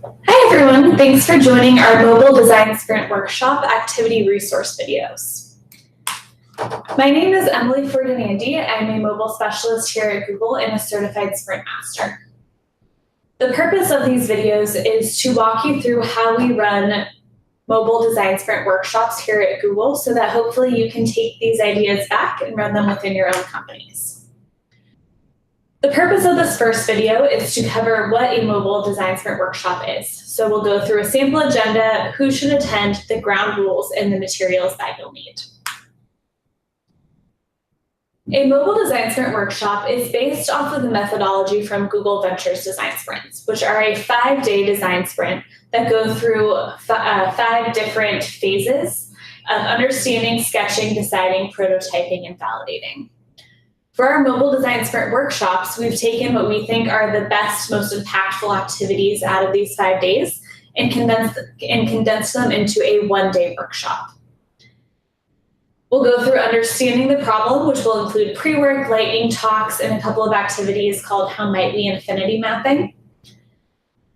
Hi everyone, thanks for joining our Mobile Design Sprint Workshop activity resource videos. My name is Emily Ferdinandi. I'm a mobile specialist here at Google and a certified Sprint Master. The purpose of these videos is to walk you through how we run mobile design sprint workshops here at Google so that hopefully you can take these ideas back and run them within your own companies. The purpose of this first video is to cover what a mobile design sprint workshop is. So we'll go through a sample agenda, who should attend, the ground rules, and the materials that you'll need. A mobile design sprint workshop is based off of the methodology from Google Ventures Design Sprints, which are a 5-day design sprint that go through 5 different phases of understanding, sketching, deciding, prototyping, and validating. For our mobile design sprint workshops, we've taken what we think are the best, most impactful activities out of these 5 days and condensed them into a 1-day workshop. We'll go through understanding the problem, which will include pre-work, lightning talks, and a couple of activities called How Might We Infinity Mapping.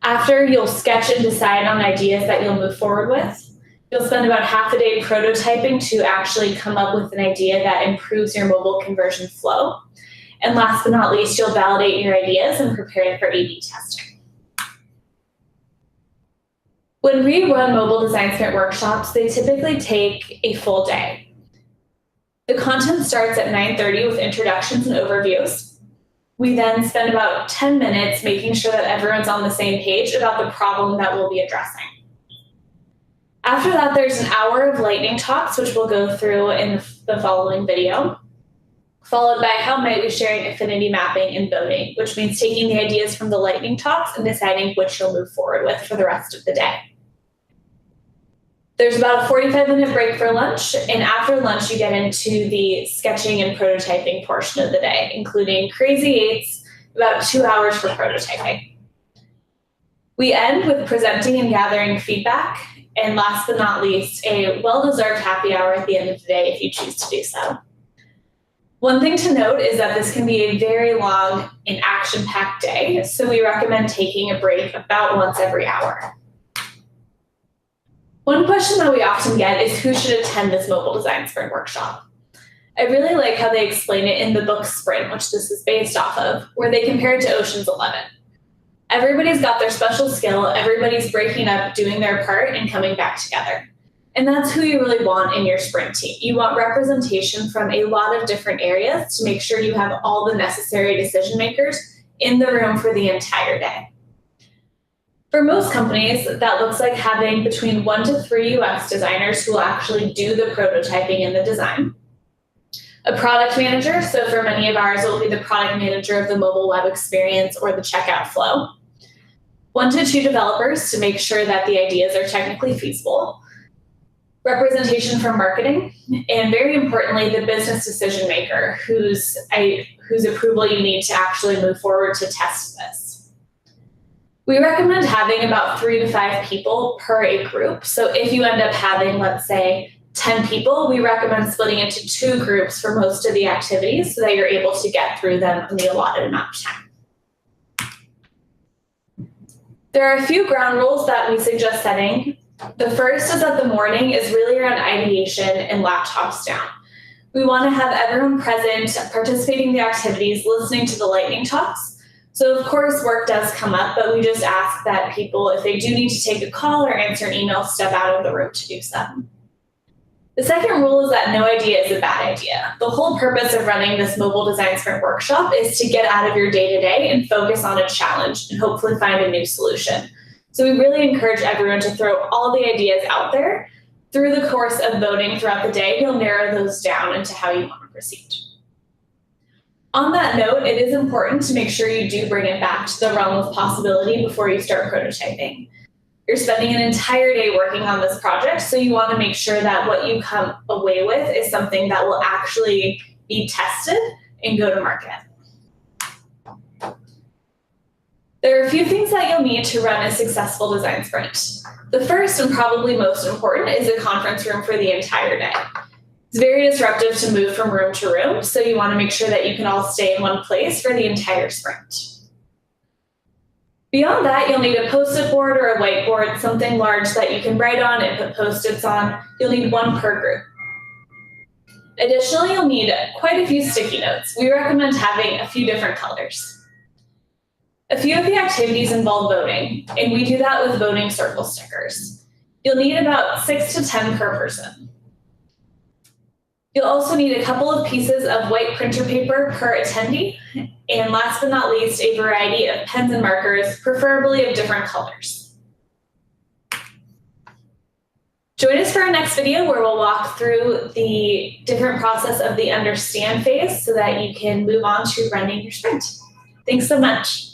After, you'll sketch and decide on ideas that you'll move forward with. You'll spend about half a day prototyping to actually come up with an idea that improves your mobile conversion flow. And last but not least, you'll validate your ideas and prepare for A/B testing. When we run mobile design sprint workshops, they typically take a full day. The content starts at 9:30 with introductions and overviews. We then spend about 10 minutes making sure that everyone's on the same page about the problem that we'll be addressing. After that, there's an hour of lightning talks, which we'll go through in the following video, followed by How Might We Sharing Affinity Mapping and voting, which means taking the ideas from the lightning talks and deciding which you'll move forward with for the rest of the day. There's about a 45-minute break for lunch, and after lunch, you get into the sketching and prototyping portion of the day, including crazy eights, about 2 hours for prototyping. We end with presenting and gathering feedback, and last but not least, a well-deserved happy hour at the end of the day if you choose to do so. One thing to note is that this can be a very long and action-packed day, so we recommend taking a break about once every hour. One question that we often get is who should attend this mobile design sprint workshop? I really like how they explain it in the book Sprint, which this is based off of, where they compare it to Ocean's 11. Everybody's got their special skill, everybody's breaking up, doing their part, and coming back together. And that's who you really want in your sprint team. You want representation from a lot of different areas to make sure you have all the necessary decision makers in the room for the entire day. For most companies, that looks like having between 1 to 3 UX designers who will actually do the prototyping and the design. A product manager, so for many of ours, it will be the product manager of the mobile web experience or the checkout flow. 1 to 2 developers to make sure that the ideas are technically feasible. Representation from marketing, and very importantly, the business decision maker whose approval you need to actually move forward to test this. We recommend having about 3 to 5 people per a group. So if you end up having, let's say, 10 people, we recommend splitting into 2 groups for most of the activities so that you're able to get through them in the allotted amount of time. There are a few ground rules that we suggest setting. The first is that the morning is really around ideation and laptops down. We want to have everyone present, participating in the activities, listening to the lightning talks. So of course, work does come up, but we just ask that people, if they do need to take a call or answer an email, step out of the room to do so. The second rule is that no idea is a bad idea. The whole purpose of running this mobile design sprint workshop is to get out of your day-to-day and focus on a challenge and hopefully find a new solution. So we really encourage everyone to throw all the ideas out there. Through the course of voting throughout the day, you'll narrow those down into how you want to proceed. On that note, it is important to make sure you do bring it back to the realm of possibility before you start prototyping. You're spending an entire day working on this project, so you want to make sure that what you come away with is something that will actually be tested and go to market. There are a few things that you'll need to run a successful design sprint. The first and probably most important is a conference room for the entire day. It's very disruptive to move from room to room, so you want to make sure that you can all stay in one place for the entire sprint. Beyond that, you'll need a Post-it board or a whiteboard, something large that you can write on and put Post-its on. You'll need one per group. Additionally, you'll need quite a few sticky notes. We recommend having a few different colors. A few of the activities involve voting, and we do that with voting circle stickers. You'll need about 6 to 10 per person. You'll also need a couple of pieces of white printer paper per attendee, and last but not least, a variety of pens and markers, preferably of different colors. Join us for our next video where we'll walk through the different process of the understand phase so that you can move on to running your sprint. Thanks so much.